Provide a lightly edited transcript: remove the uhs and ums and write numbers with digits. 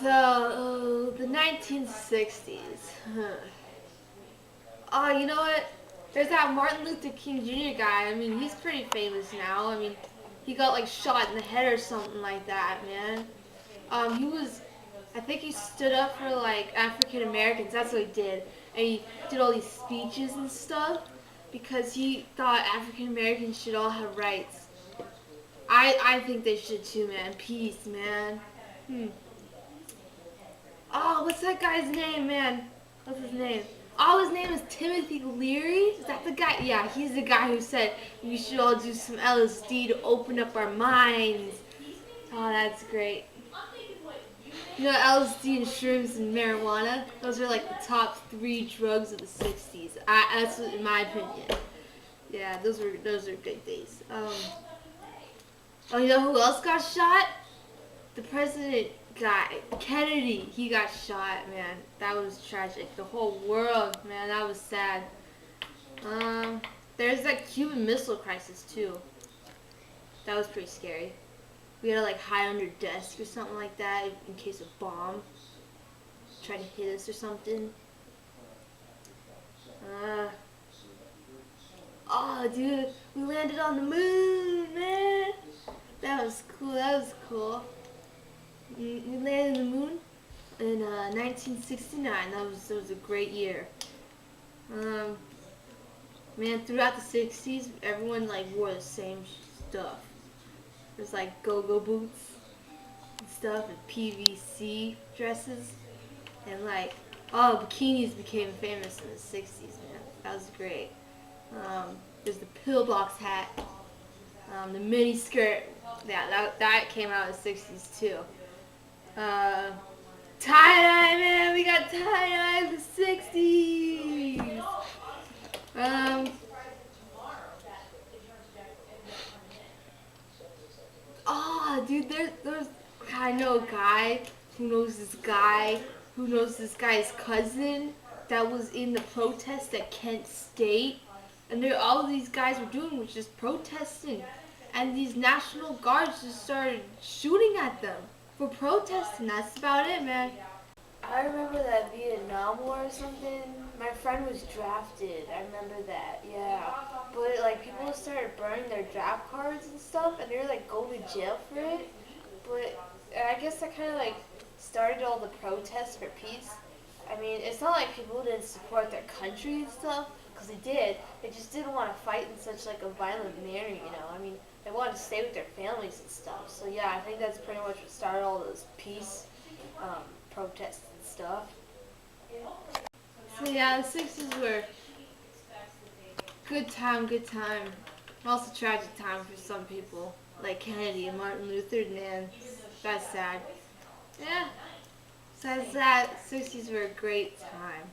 So, the 1960s. Oh, you know what? There's that Martin Luther King Jr. guy. I mean, he's pretty famous now. I mean, he got like shot in the head or something like that, man. He was, I think he stood up for like African Americans. That's what he did, and he did all these speeches and stuff because he thought African Americans should all have rights. I think they should too, man. Peace, man. Hmm. Oh, what's that guy's name, man? What's his name? Oh, his name is Timothy Leary. Is that the guy? Yeah, he's the guy who said we should all do some LSD to open up our minds. Oh, that's great. You know, LSD and shrooms and marijuana, those are like the top three drugs of the 60s. That's in my opinion. Yeah, those are good days. Oh, you know who else got shot? The president guy, Kennedy, he got shot, man. That was tragic. The whole world, man, that was sad. Um, there's that Cuban Missile Crisis, too. That was pretty scary. We had to, like, hide under desk or something like that in case a bomb tried to hit us or something. Uh, oh, dude, we landed on the moon, man. That was cool, that was cool. We landed on the moon in 1969. That was a great year. Um, man, throughout the 60s, everyone like wore the same stuff. There's like go-go boots and stuff, and PVC dresses, and like bikinis became famous in the 60s. Man, that was great. There's the pillbox hat, the mini skirt. Yeah, that came out in the 60s too. Uh, Tie-dye, man, we got tie-dye in the 60s. Um, dude, there's, I know a guy who knows this guy's cousin that was in the protest at Kent State. And all these guys were doing was just protesting. And these National Guards just started shooting at them for protesting. That's about it, man. I remember that Vietnam War or something. My friend was drafted. I remember that, yeah. But like people started burning their draft cards and stuff, and they were like going to jail for it. But I guess that kind of like started all the protests for peace. I mean, it's not like people didn't support their country and stuff, because they did. They just didn't want to fight in such like a violent manner, you know. I mean, they wanted to stay with their families and stuff. So yeah, I think that's pretty much what started all those peace protests and stuff. So yeah, the 60s were good time, good time. Also tragic time for some people, like Kennedy and Martin Luther. Man, that's sad. Yeah, besides that, 60s were a great time.